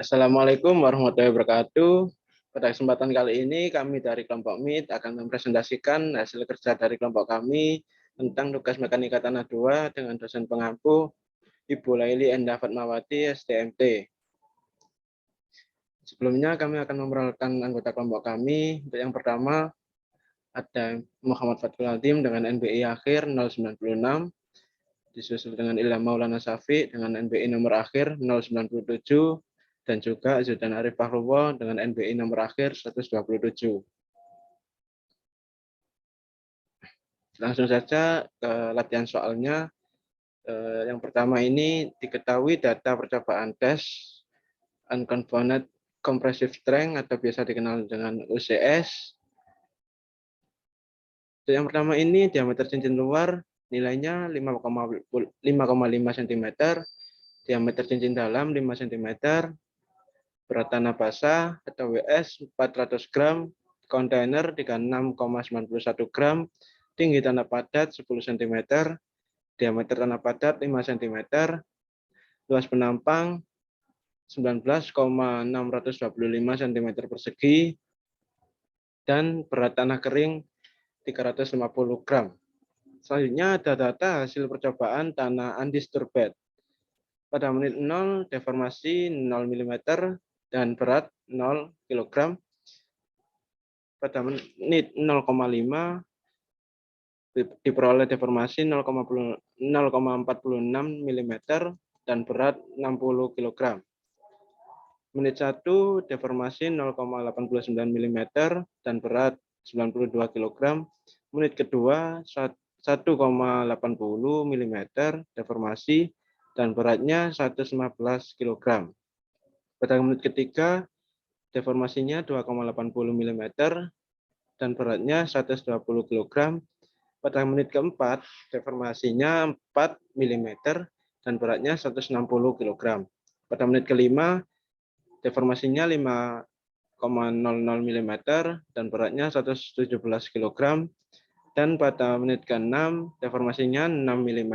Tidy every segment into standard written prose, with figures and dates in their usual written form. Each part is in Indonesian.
Assalamualaikum warahmatullahi wabarakatuh. Pada kesempatan kali ini kami dari kelompok MIT akan mempresentasikan hasil kerja dari kelompok kami tentang tugas mekanika tanah 2 dengan dosen pengampu Ibu Laili Endah Fatmawati, STMT. Sebelumnya kami akan memperkenalkan anggota kelompok kami. Untuk yang pertama ada Muhammad Fathul Adim dengan NBI akhir 096, disusul dengan Ilham Maulana Safi dengan NBI nomor akhir 097, dan juga Zudan Arif Fahruwo dengan NBI nomor akhir 127. Langsung saja ke latihan soalnya. Yang pertama ini diketahui data percobaan tes Unconfounded Compressive Strength atau biasa dikenal dengan UCS. Yang pertama ini diameter cincin luar nilainya 5,5 cm, diameter cincin dalam 5 cm, berat tanah basah atau WS 400 gram, kontainer 36,91 gram, tinggi tanah padat 10 cm, diameter tanah padat 5 cm, luas penampang 19,625 cm persegi, dan berat tanah kering 350 gram. Selanjutnya ada data hasil percobaan tanah undisturbed. Pada menit 0, deformasi 0 mm dan berat 0 kg. Pada menit 0,5 diperoleh deformasi 0,46 mm dan berat 60 kg. Menit 1 deformasi 0,89 mm dan berat 92 kg. Menit kedua 1,80 mm deformasi dan beratnya 115 kg. Pada menit ketiga deformasinya 2,80 mm dan beratnya 120 kg. Pada menit keempat deformasinya 4 mm dan beratnya 160 kg. Pada menit kelima deformasinya 5,00 mm dan beratnya 117 kg. Dan pada menit ke-6 deformasinya 6 mm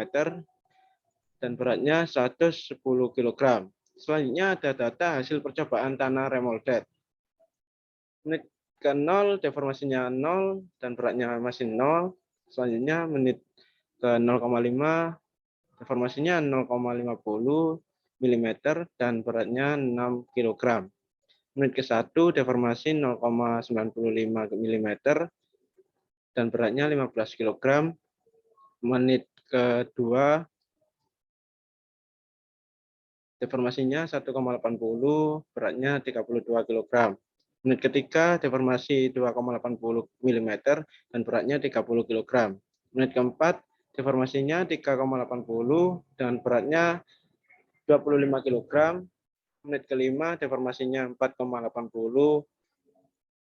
dan beratnya 110 kg. Selanjutnya ada data hasil percobaan tanah remolded. Menit ke-0 deformasinya 0 dan beratnya masih 0. Selanjutnya menit ke-0,5 deformasinya 0,50 mm dan beratnya 6 kg. Menit ke-1 deformasi 0,95 mm dan beratnya 15 kg. Menit kedua deformasinya 1,80, beratnya 32 kg. Menit ketiga deformasi 2,80 mm dan beratnya 30 kg. Menit keempat deformasinya 3,80 dan beratnya 25 kg. Menit kelima deformasinya 4,80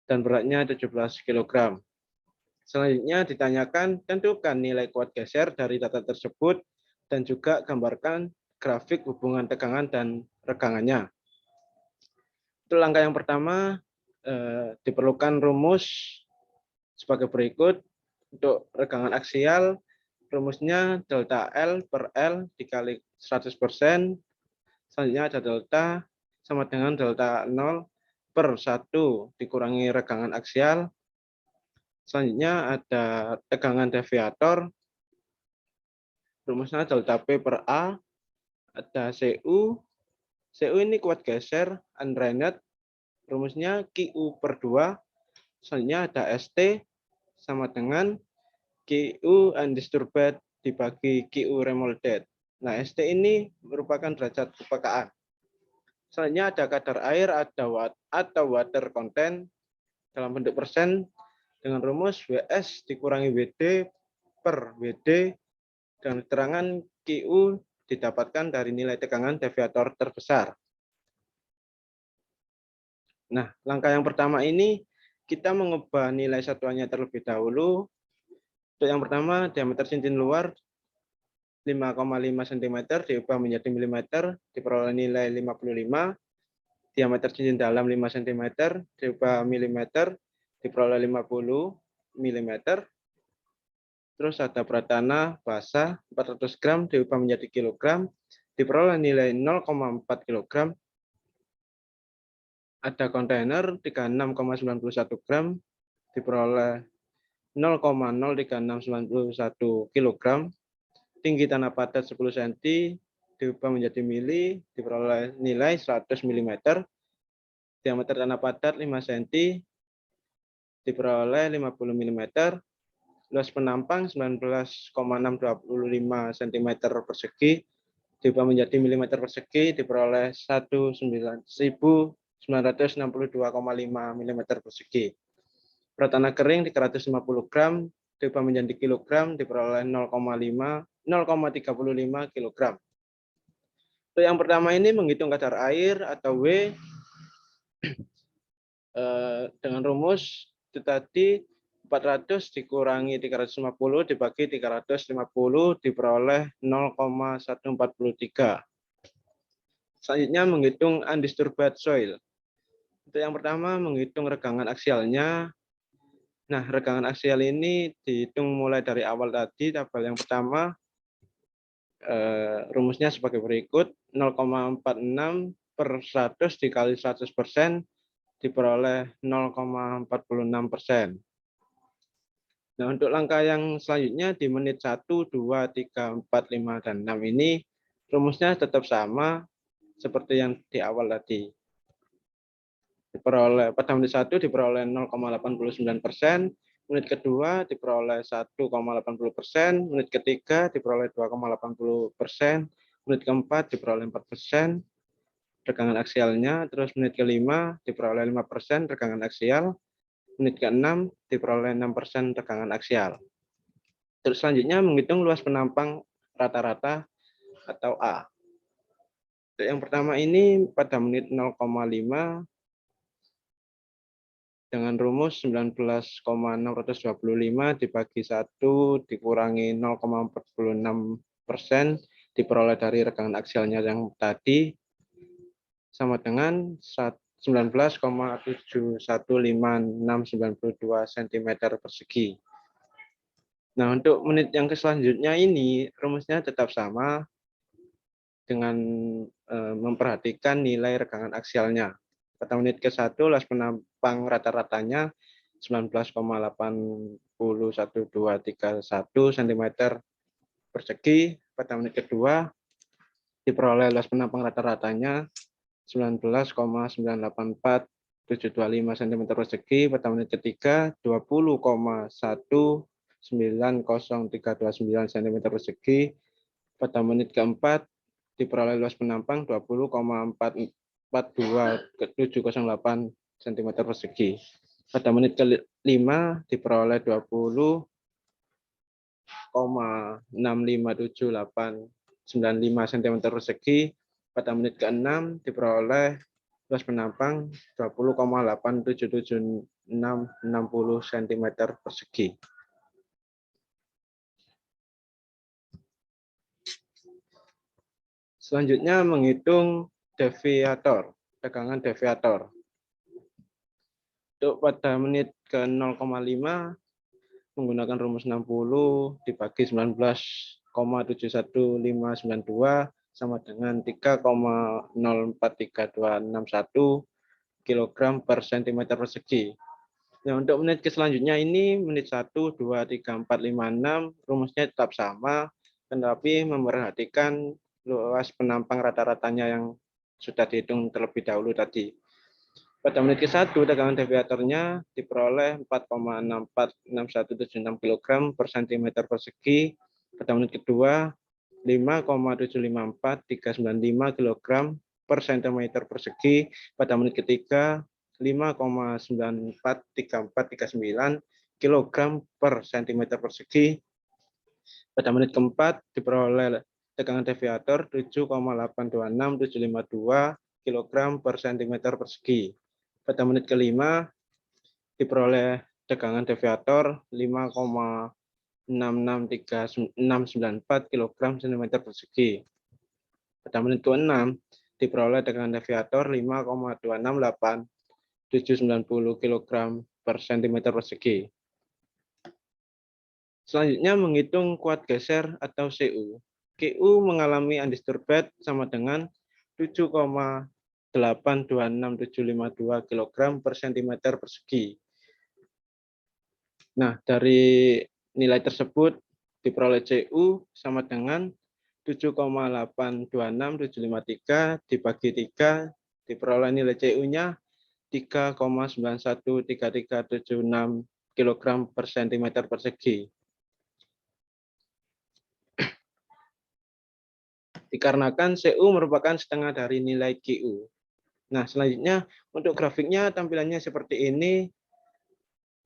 dan beratnya 17 kg. Selanjutnya ditanyakan, tentukan nilai kuat geser dari data tersebut dan juga gambarkan grafik hubungan tegangan dan regangannya. Itu langkah yang pertama, diperlukan rumus sebagai berikut. Untuk regangan aksial, rumusnya delta L per L dikali 100%. Selanjutnya ada delta sama dengan delta 0 per 1 dikurangi regangan aksial. Selanjutnya ada tegangan deviator. Rumusnya delta P per A. Ada CU. CU ini kuat geser undrained. Rumusnya QU per 2. Selanjutnya ada ST sama dengan QU undisturbed dibagi QU remolded. Nah, ST ini merupakan derajat kepekaan. Selanjutnya ada kadar air atau water content dalam bentuk persen dengan rumus WS dikurangi WD per WD dengan keterangan QU didapatkan dari nilai tegangan deviator terbesar. Nah, langkah yang pertama ini kita mengubah nilai satuannya terlebih dahulu. Untuk yang pertama, diameter cincin luar 5,5 cm diubah menjadi mm, diperoleh nilai 55. Diameter cincin dalam 5 cm diubah mm, diperoleh 50 mm. Terus ada berat tanah basah 400 gram diubah menjadi kilogram, diperoleh nilai 0,4 kg. ada kontainer 36,91 gram diperoleh 0,03691 kilogram, tinggi tanah padat 10 cm diubah menjadi mili diperoleh nilai 100 mm, diameter tanah padat 5 cm diperoleh 50 mm, luas penampang 19,625 cm persegi diubah menjadi milimeter persegi diperoleh 1962,5 mm persegi. Berat tanah kering 350 gram diubah menjadi kilogram diperoleh 0,35 kilogram. Untuk yang pertama ini menghitung kadar air atau W dengan rumus itu tadi 400 dikurangi 350 dibagi 350 diperoleh 0,143. Selanjutnya menghitung undisturbed soil. Untuk yang pertama menghitung regangan aksialnya. Nah, regangan aksial ini dihitung mulai dari awal tadi. Tabel yang pertama rumusnya sebagai berikut: 0,46 per 100 dikali 100% diperoleh 0,46%. Nah, untuk langkah yang selanjutnya di menit 1, 2, 3, 4, 5, dan 6 ini rumusnya tetap sama seperti yang di awal tadi. Diperoleh pada menit 1 diperoleh 0,89%, menit kedua diperoleh 1,80%, menit ketiga diperoleh 2,80%, menit keempat diperoleh 4% regangan aksialnya, terus menit kelima diperoleh 5% regangan aksial, menit ke-6 diperoleh 6% regangan aksial. Terus selanjutnya menghitung luas penampang rata-rata atau A. Untuk yang pertama ini pada menit 0,5 dengan rumus 19,625 dibagi 1 dikurangi 0,46% diperoleh dari regangan aksialnya yang tadi sama dengan 19,7159692 cm persegi. Nah, untuk menit yang selanjutnya ini rumusnya tetap sama dengan memperhatikan nilai regangan aksialnya. Pada menit ke-1 luas penampang rata-ratanya 19,81231 cm persegi. Pada menit kedua diperoleh luas penampang rata-ratanya 19,984725 cm persegi. Pada menit ketiga 20,19039 cm persegi. Pada menit keempat diperoleh luas penampang 20,44708 cm persegi. Pada menit kelima diperoleh 20,65795 cm persegi. Pada menit ke-6 diperoleh luas penampang 20,87760 cm persegi. Selanjutnya menghitung deviator, tegangan deviator. Untuk pada menit ke 0,5 menggunakan rumus 60 dibagi 19,71592 sama dengan 3,043261 kg per cm persegi. Nah, untuk menit ke selanjutnya ini menit 1, 2, 3, 4, 5, 6 rumusnya tetap sama, tetapi memperhatikan luas penampang rata-ratanya yang sudah dihitung terlebih dahulu tadi. Pada menit ke-1 tegangan deviatornya diperoleh 4,646176 kg per cm persegi. Pada menit kedua 5,754395 kg per cm persegi. Pada menit ketiga 5,943439 kg per cm persegi. Pada menit keempat diperoleh tegangan deviator 7,826752 kg per cm persegi. Pada menit kelima diperoleh tegangan deviator 5,6639694 kg cm persegi. Pada menit ke-6 diperoleh tegangan deviator 5,268,790 kg per cm persegi. Selanjutnya menghitung kuat geser atau CU. CU mengalami undisturbed sama dengan 7,0 8,26752 kg per cm persegi. Nah, dari nilai tersebut diperoleh CU sama dengan 7,826753 dibagi 3, diperoleh nilai CU-nya 3,913376 kg per cm persegi. Dikarenakan CU merupakan setengah dari nilai QU. Nah, selanjutnya untuk grafiknya tampilannya seperti ini.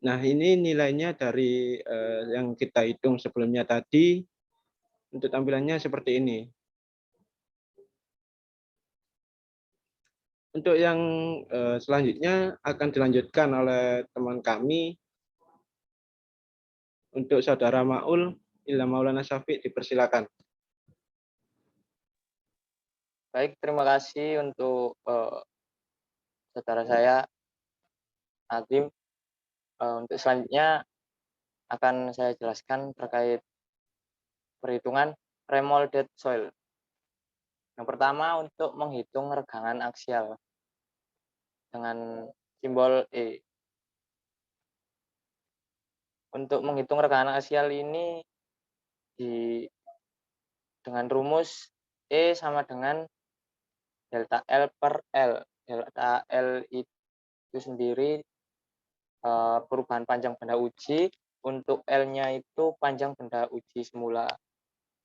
Nah, ini nilainya dari yang kita hitung sebelumnya tadi. Untuk tampilannya seperti ini. Untuk yang selanjutnya akan dilanjutkan oleh teman kami. Untuk Saudara Maul, Ilham Maulana Syafiq, dipersilakan. Baik, terima kasih untuk saudara saya, Azim. Untuk selanjutnya akan saya jelaskan terkait perhitungan remolded soil. Yang pertama, untuk menghitung regangan aksial dengan simbol E. Untuk menghitung regangan aksial ini dengan rumus E sama dengan delta L per L. Delta L itu sendiri perubahan panjang benda uji, untuk L-nya itu panjang benda uji semula.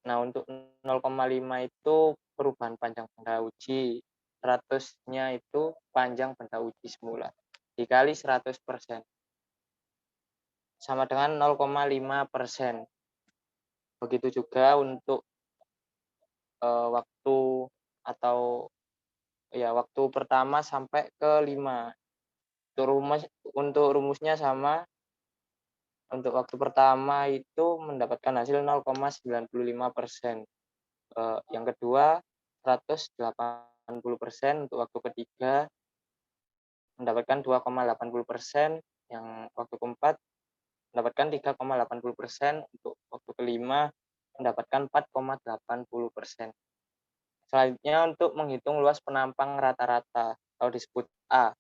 Nah, untuk 0,5 itu perubahan panjang benda uji, 100-nya itu panjang benda uji semula, dikali 100%. Sama dengan 0,5%. Begitu juga untuk waktu atau waktu pertama sampai ke 5. Untuk rumusnya sama. Untuk waktu pertama itu mendapatkan hasil 0,95%. Yang kedua 180%. Untuk waktu ketiga mendapatkan 2,80%. Yang waktu keempat mendapatkan 3,80%. Untuk waktu kelima mendapatkan 4,80%. Selanjutnya untuk menghitung luas penampang rata-rata atau disebut A.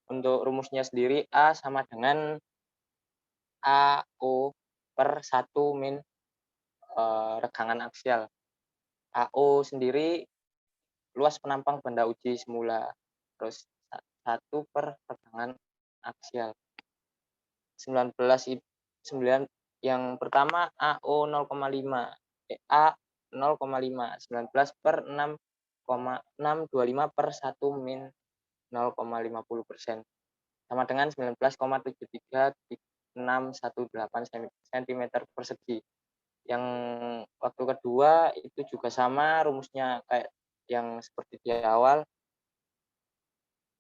Untuk rumusnya sendiri A sama dengan AO per 1 min regangan aksial. AO sendiri luas penampang benda uji semula. Terus 1 per regangan aksial. 9 yang pertama AO 0,5. A 0,5. 19 per 6,625 per 1 min 0,50%. Sama dengan 19,73618 cm persegi. Yang waktu kedua itu juga sama rumusnya kayak yang seperti di awal,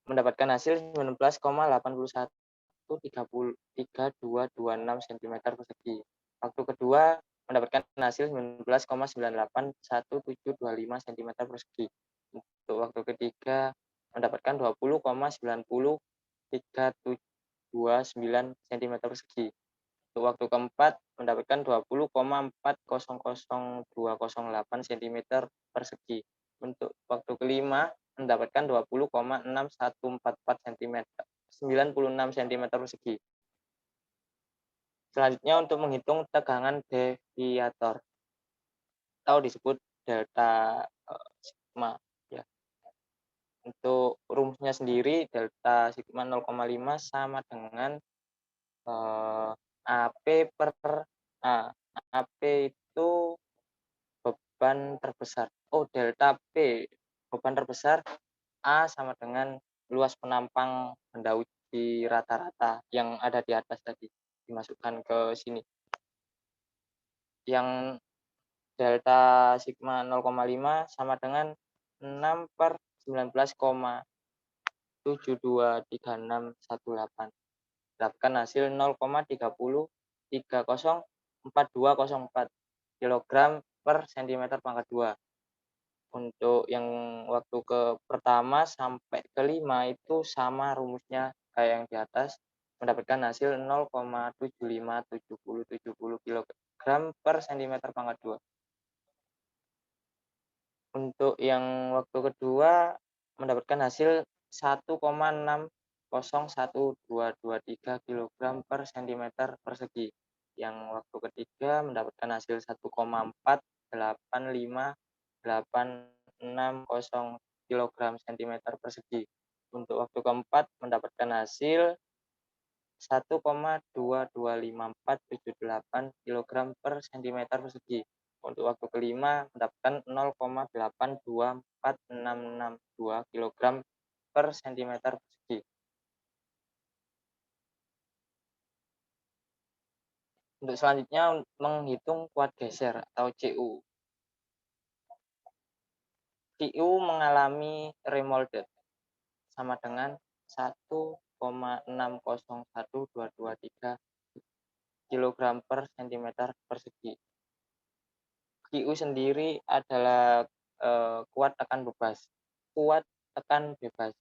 mendapatkan hasil 19,813226 cm persegi. Waktu kedua mendapatkan hasil 19,981725 cm persegi. Untuk waktu ketiga mendapatkan 20,90,329 cm persegi. Untuk waktu keempat mendapatkan 20,400208 cm persegi. Untuk waktu kelima mendapatkan 20,6144 cm 96 cm persegi. Selanjutnya untuk menghitung tegangan deviator atau disebut delta sigma. Untuk rumusnya sendiri delta sigma 0,5 sama dengan AP per A. AP itu beban terbesar. Delta P beban terbesar, A sama dengan luas penampang benda uji rata-rata yang ada di atas tadi, dimasukkan ke sini. Yang delta sigma 0,5 sama dengan 6 per 19,723618. Dapatkan hasil 0,30304204 kg per cm pangkat 2. Untuk yang waktu ke pertama sampai ke 5 itu sama rumusnya kayak yang di atas, mendapatkan hasil 0,757070 kg per cm pangkat 2. Untuk yang waktu kedua mendapatkan hasil 1,601223 kg per cm persegi. Yang waktu ketiga mendapatkan hasil 1,488586 kg cm persegi. Untuk waktu keempat mendapatkan hasil 1,2254878 kg per cm persegi. Untuk waktu kelima mendapatkan 0,824662 kg per cm persegi. Untuk selanjutnya menghitung kuat geser atau CU. CU mengalami remolded sama dengan 1,601223 kg per cm persegi. QU sendiri adalah kuat tekan bebas. Kuat tekan bebas.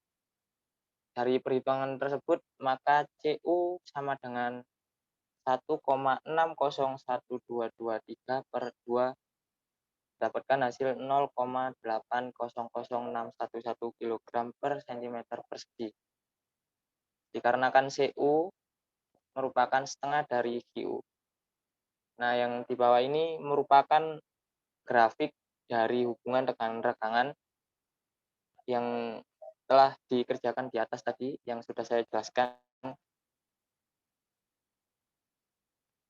Dari perhitungan tersebut, maka CU sama dengan 1,601223 per 2 dapatkan hasil 0,800611 kg per cm persegi. Dikarenakan CU merupakan setengah dari QU. Nah, yang di bawah ini merupakan grafik dari hubungan tekanan-rekangan yang telah dikerjakan di atas tadi, yang sudah saya jelaskan.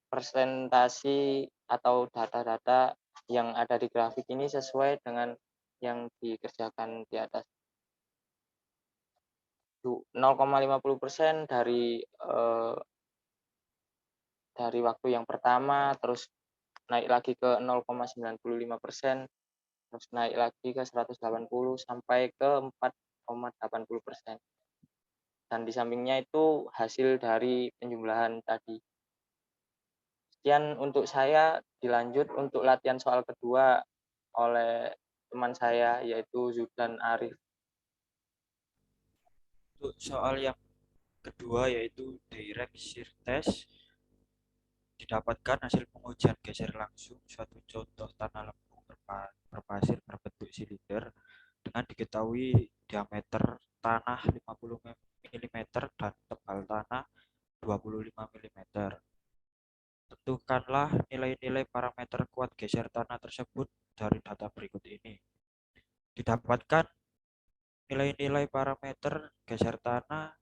Presentasi atau data-data yang ada di grafik ini sesuai dengan yang dikerjakan di atas. 0,50% dari waktu yang pertama, terus naik lagi ke 0,95%, terus naik lagi ke 180 sampai ke 4,80%. Dan di sampingnya itu hasil dari penjumlahan tadi. Sekian untuk saya, dilanjut untuk latihan soal kedua oleh teman saya yaitu Zudan Arif. Untuk soal yang kedua yaitu direct shear test, didapatkan hasil pengujian geser langsung suatu contoh tanah lempung berpasir berbentuk silinder dengan diketahui diameter tanah 50 mm dan tebal tanah 25 mm. Tentukanlah nilai-nilai parameter kuat geser tanah tersebut dari data berikut ini. Didapatkan nilai-nilai parameter geser tanah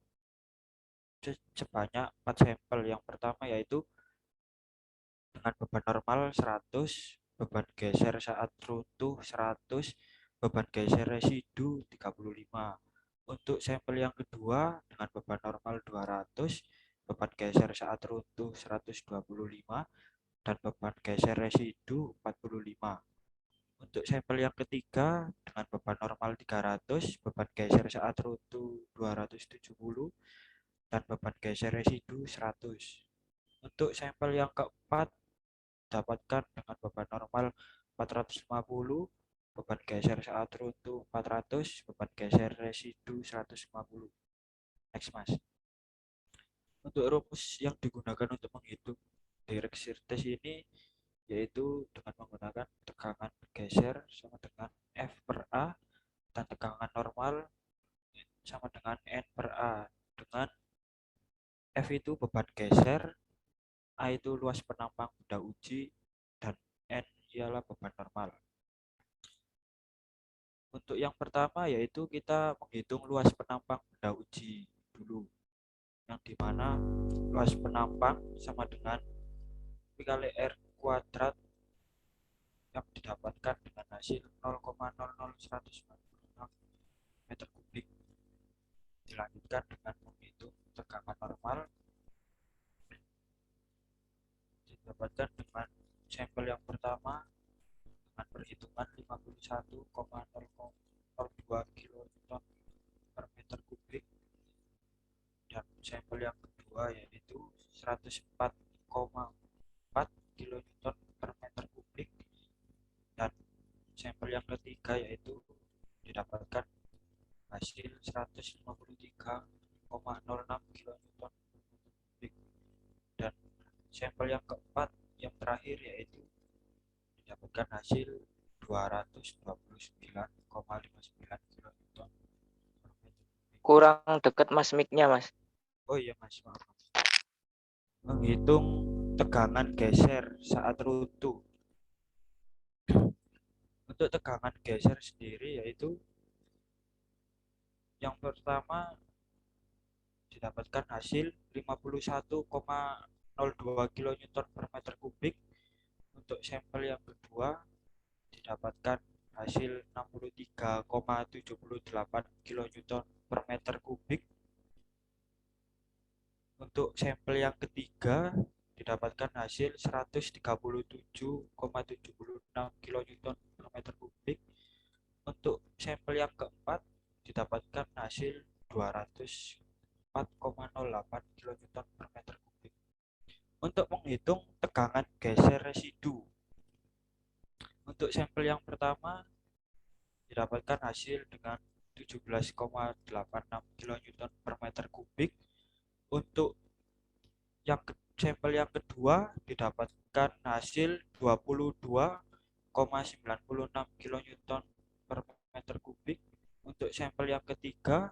sebanyak 4 sampel. Yang pertama yaitu dengan beban normal 100, beban geser saat runtuh 100, beban geser residu 35. Untuk sampel yang kedua dengan beban normal 200, beban geser saat runtuh 125, dan beban geser residu 45. Untuk sampel yang ketiga dengan beban normal 300, beban geser saat runtuh 270, dan beban geser residu 100. Untuk sampel yang keempat dapatkan dengan beban normal 450, beban geser saat runtuh 400, beban geser residu 150. Next, Mas. Untuk rumus yang digunakan untuk menghitung direct shear test ini yaitu dengan menggunakan tegangan geser sama dengan F per A dan tegangan normal sama dengan N per A, dengan F itu beban geser, A itu luas penampang benda uji, dan N ialah beban normal. Untuk yang pertama yaitu kita menghitung luas penampang benda uji dulu, yang dimana luas penampang sama dengan V kali R kuadrat yang didapatkan dengan hasil 0,00146 meter kubik. Dilanjutkan dengan menghitung tegangan normal, didapatkan dengan sampel yang pertama dengan perhitungan 51,002 kN per meter kubik, dan sampel yang kedua yaitu 104,4 kN per meter kubik, dan sampel yang ketiga yaitu didapatkan hasil 153,06 kN per meter kubik, dan sampel yang keempat yang terakhir yaitu didapatkan hasil 229,59 kN kurang deket Mas mic-nya, Mas. Oh iya Mas, maaf. Menghitung tegangan geser saat runtuh. Untuk tegangan geser sendiri yaitu yang pertama didapatkan hasil 51,02 kN per meter kubik. Untuk sampel yang kedua didapatkan hasil 63,78 kN per meter kubik. Untuk sampel yang ketiga didapatkan hasil 137,76 kN per meter kubik. Untuk sampel yang keempat didapatkan hasil 204,08 kN per meter kubik. Untuk menghitung tegangan geser residu, untuk sampel yang pertama didapatkan hasil dengan 17,86 kN per meter kubik. Untuk sampel yang kedua didapatkan hasil 22,96 kN per meter kubik. Untuk sampel yang ketiga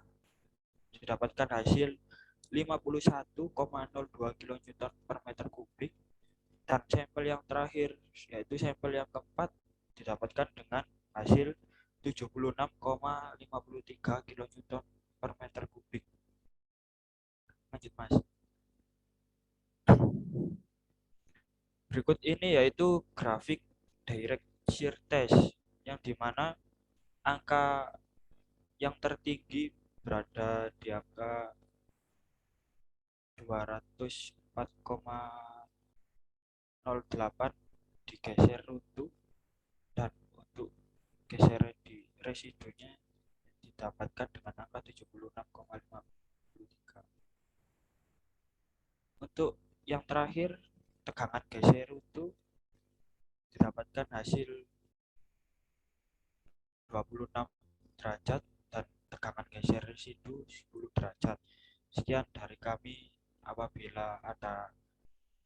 didapatkan hasil 51,02 kN per meter kubik. Dan sampel yang terakhir yaitu sampel yang keempat didapatkan dengan hasil 76,53 kN per meter kubik. Lanjut Mas. Berikut ini yaitu grafik direct shear test yang dimana angka yang tertinggi berada di angka 204,08 digeser runtuh, dan untuk geser di residunya didapatkan dengan angka 76,53. Untuk yang terakhir tegangan geser runtuh didapatkan hasil 26 derajat dan tegangan geser residu 10 derajat. Sekian dari kami. Apabila ada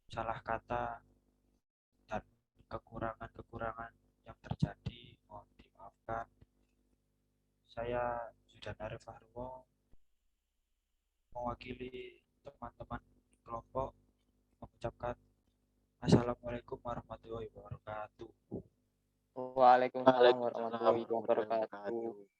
salah kata dan kekurangan-kekurangan yang terjadi, mohon dimaafkan. Saya Zudan Arif Fahruwo mewakili teman-teman kelompok mengucapkan Assalamualaikum warahmatullahi wabarakatuh. Waalaikumsalam warahmatullahi wabarakatuh.